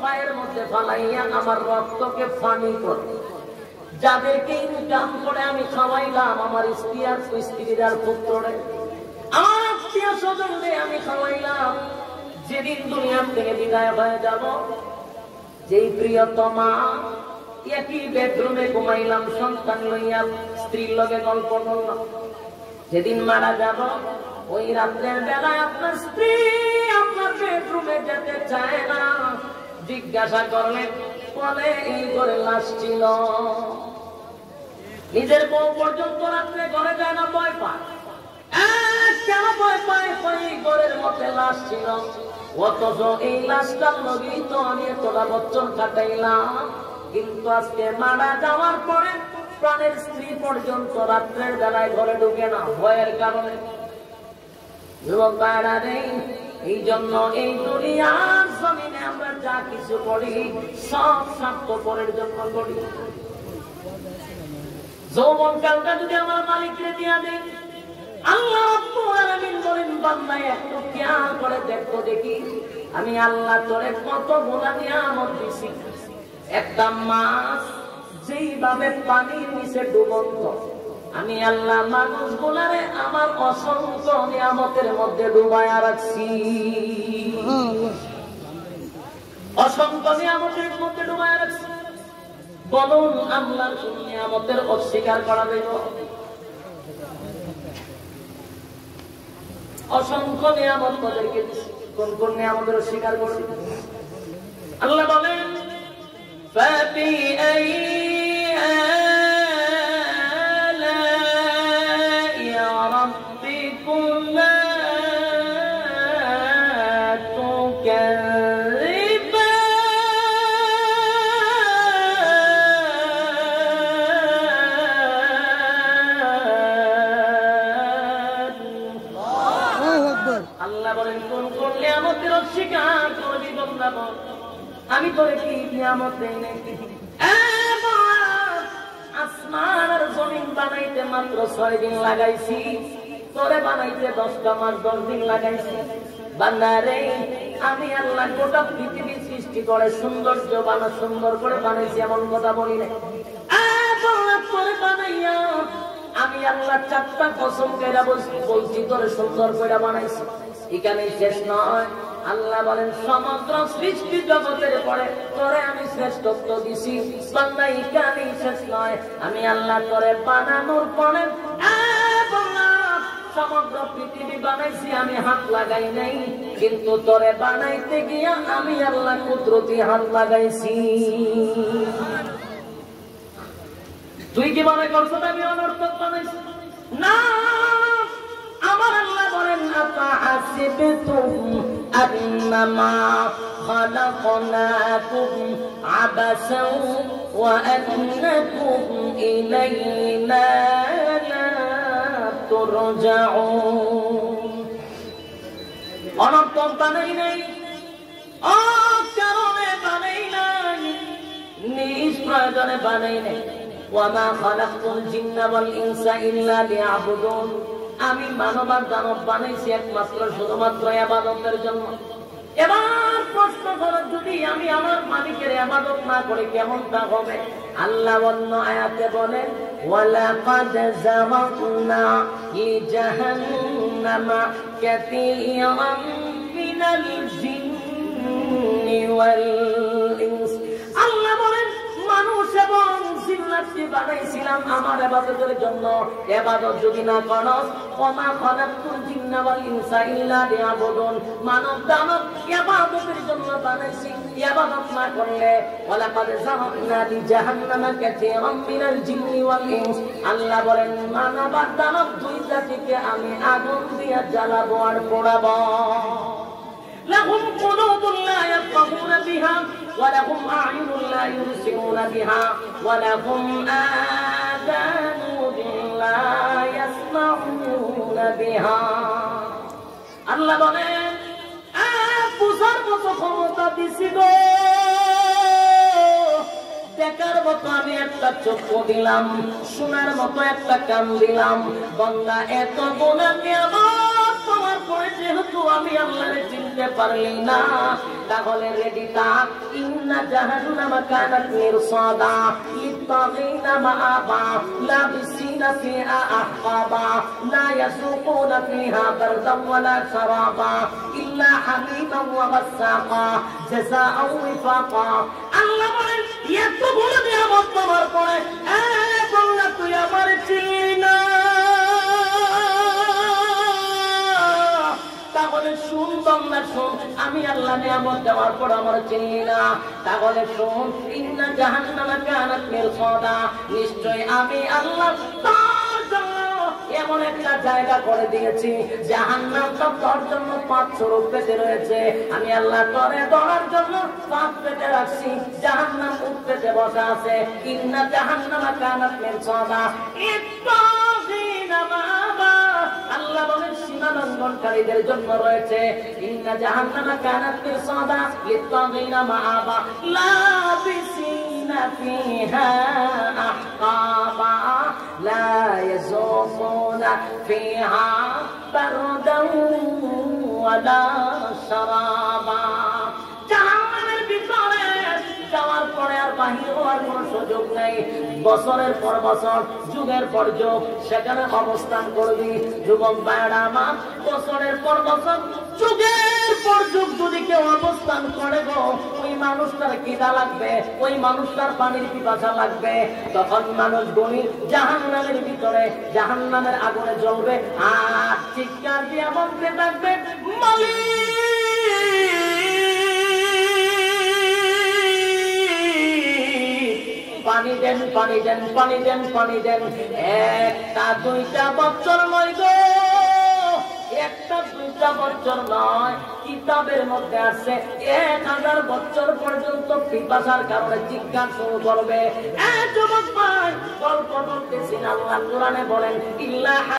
পায়ের মধ্যে ফালাইয়া আমার রক্তকে পানি করে যাদেরকে ইনকাম করে আমি খাওয়াইলাম, আমার স্ত্রী আর স্ত্রীর আর পুত্ররে, আমার আত্মীয় স্বজনরে আমি খাওয়াইলাম, যেদিন দুনিয়ার থেকে বিদায় হয়ে যাব, যেই প্রিয়তমা একই বেডরুমে ঘুমাইলাম, সন্তান লইয়া স্ত্রীর লগে গল্প করলাম, যেদিন মারা যাব ওই রাত্রের বেলায় আপনার স্ত্রী আপনার বেডরুমে যেতে চায় না। জিজ্ঞাসা করলেন, বলে এই ঘরে লাশ ছিল। নিজের বউ পর্যন্ত রাত্রে ঘরে যায় না, ভয় পায়। কেন ভয় পায়? এই ঘরের মধ্যে লাশ ছিল, অথচ এই লাশটার লগেই তো আমি এতটা বছর কাটাইলাম। কিন্তু আজকে মারা যাওয়ার পরে প্রাণের স্ত্রী পর্যন্ত রাত্রের বেলায় ঘরে ঢুকে না, ভয়ের কারণে। যুবক ভাইরা রে, এই জন্য এই দুনিয়ার জমিনে আমরা যা কিছু করি সব স্বার্থপরের জন্য করি। যৌবন কালটা যদি আমার মালিককে দিয়া দেয়, আল্লাহ রাব্বুল আলামিন বলেন, বান্দা একটু খেয়াল করে দেখো দেখি আমি আল্লাহ তোরে কত গুনাহ নিয়ামত দিছি। একটা মাছ যেইভাবে পানির নিচে ডুবন্ত, আমি আল্লাহ মানুষগুলারে আমার অসংখ্য নিয়ামতের মধ্যে ডুবায়া রাখছি। অসংখ্য নিয়ামতের মধ্যে ডুবায়া রাখছি। বলুন আল্লাহর নিয়ামতের অস্বীকার করা দেব? অসংখ্য নিয়ামত তাদেরকে দিচ্ছি, কোন কোন নিয়ামতের অস্বীকার করছি? আল্লাহ বলেন, فبأي آلاء ربكما تكذبان। আল্লাহ বলেন, কোন কোন নিয়ামতের অস্বীকার করবি বান্দা বল, আমি তোরে কি নিয়ামত দেই নাই? আসমান আর জমিন বানাইতে মাত্র 6 দিন লাগাইছি, তোরে বানাইতে 10টা মাস 10 দিন লাগাইছি। বান্দা রে, আমি আল্লাহ গোটা পৃথিবী সৃষ্টি করে সৌন্দর্য সুন্দর করে বানাইছি, এমন কথা বলি না। তোরে বানাইয়া আমি আল্লাহ 4টা কসম করে বলছি তোরে সুন্দর করে বানাইছি। এখানেই শেষ নয়, আল্লাহ বলেন সমগ্র সৃষ্টি জগতের পরে তোরে আমি শ্রেষ্ঠত্ব দিছি। বান্দা এখানেই শেষ নয়, আমি আল্লাহ তোরে বানানোর পরে সমগ্র পৃথিবী বানাইছি, আমি হাত লাগাই নাই, কিন্তু তোরে বানাইতে গিয়া আমি আল্লাহ কুদরতি হাত লাগাইছি। তুই কি মনে করছো আমি অনর্থক বানাইছি? না, আমার আল্লাহ বলেন, আফাহাসিবতুম আন্নামা খালাকনাকুম আবাসাও ওয়া আন্নাকুম ইলাইনা লা তুরজাউন। অনর্থক বানাই নাই, অকারণে বানাই নাই, নিজ প্রয়োজনে বানাই নাই। ওয়ামা খালাকতুল জিন্না ওয়াল ইনসা ইল্লা লিয়াবুদুন। আমি মানব আর দানব বানাইছি একমাত্র শুধুমাত্র ইবাদতের জন্য। এবার প্রশ্ন করো, যদি আমি আমার মালিকের ইবাদত না করে কেমনটা হবে? আল্লাহ অন্য আয়াতে বলেন, ওয়ালাকাদ যারাকনা লিজাহান্নামা কাসীরাম মিনাল জিন্নি ওয়াল ইনস। আল্লাহ বলেন, মানুষ এবং জিন্নাতকে বানাইছিলাম আমার ইবাদতের জন্য। ইবাদত যদি না করো, ওমা খালাকতুল জিন্না ওয়াল ইনসা ইল্লা লিয়াবুদুন। মানব দানব ইবাদতের জন্য বানাইছি, ইবাদত না করলে ওয়ালাকাদ যারাকনা লিজাহান্নামা কাসীরাম মিনাল জিন্নি ওয়াল ইনস। আল্লাহ বলেন, মানব আর দানব দুই জাতিকে আমি আগুন দিয়ে জ্বালাবো আর পোড়াবো। লাহুম কুলুবুন লা ইয়াফকাহুনা বিহা ولهم أعين لا يبصرون بها ولهم آذان لا يسمعون بها। আল্লাহ বলেন, বুঝার মতো ক্ষমতা দিছি গো, দেখার মতো আমি একটা চক্ষু দিলাম, শোনার মতো একটা কান দিলাম। বান্দা এত গুনাহ নিয়ামত তোমার পরে যেহেতু আমি আল্লাহরে চিনতে পারলি না, তাহলে রেডি থাক। ইন্না জাহান্নামা কানাত মিরসাদা লিত্তাগিনা মাআবা লাবিসিনা ফিহা আহকাবা লা ইয়াসুকুনা ফিহা বারদান ওয়ালা শারাবা ইল্লা হামিমান ওয়া গাসসাকা জাযাআও ওয়াফাকা। আল্লাহ বলেন এত বড় নিয়ামত তোমার পরে বললা তুই আমার চিনি না, তাহলে শুন বান্দা শুন, আমি আল্লাহ নিয়ামত দেওয়ার পর আমার চিনি না, তাহলে শুন। ইন্না জাহান্নামা কানাত মিরসাদা, নিশ্চয় আমি আল্লাহ তার জন্য এমন একটা জায়গা করে দিয়েছি, জাহান্নামটা তোর জন্য 5 রূপ পেতে রয়েছে। আমি আল্লাহ তোরে ধরার জন্য 5 পেতে রাখছি, জাহান্নাম উঠতে বসা আছে। ইন্না জাহান্নামা কানাত মিরসাদা লিত্তাগিনা মাআবা, আল্লাহ বলেন সীমা লঙ্ঘনকারীদের জন্য রয়েছে। ইন্না জাহান্নামা কানাত মিরসাদা লিত্তাগিনা মাআবা লাবিসিনা ফিহা আহকাবা লা ইয়াযুকুনা ফিহা বারদান ওয়ালা শারাবা। জাহান্নামের ভিতরে যাওয়ার পরে আর বাহির হওয়ার কোন সুযোগ নেই। বছরের পর বছর, যুগের পর যুগ সেখানে অবস্থান করবি। যুবক ভাইরা আমার, বছরের পর বছর, যুগের পর যুগ যদি কেউ অবস্থান করে গো, ওই মানুষটার খিদা লাগবে, ওই মানুষটার পানির পিপাসা লাগবে। তখন মানুষ গনি জাহান্নামের ভিতরে, জাহান্নামের আগুনে জ্বলবে আর চিৎকার দিয়ে বলতে থাকবে, মালিক পানি দেন, পানি দেন, পানি দেন, পানি দেন। 1-2 বছর নয় গো, 1-2 বছর নয়, কিতাবের মধ্যে আছে 1000 বছর পর্যন্ত পিপাসার কারণে চিৎকার শুরু করবে। যুবক ভাই, গল্প বলতেছি, আল্লাহ কোরআনে বলেন ইল্লা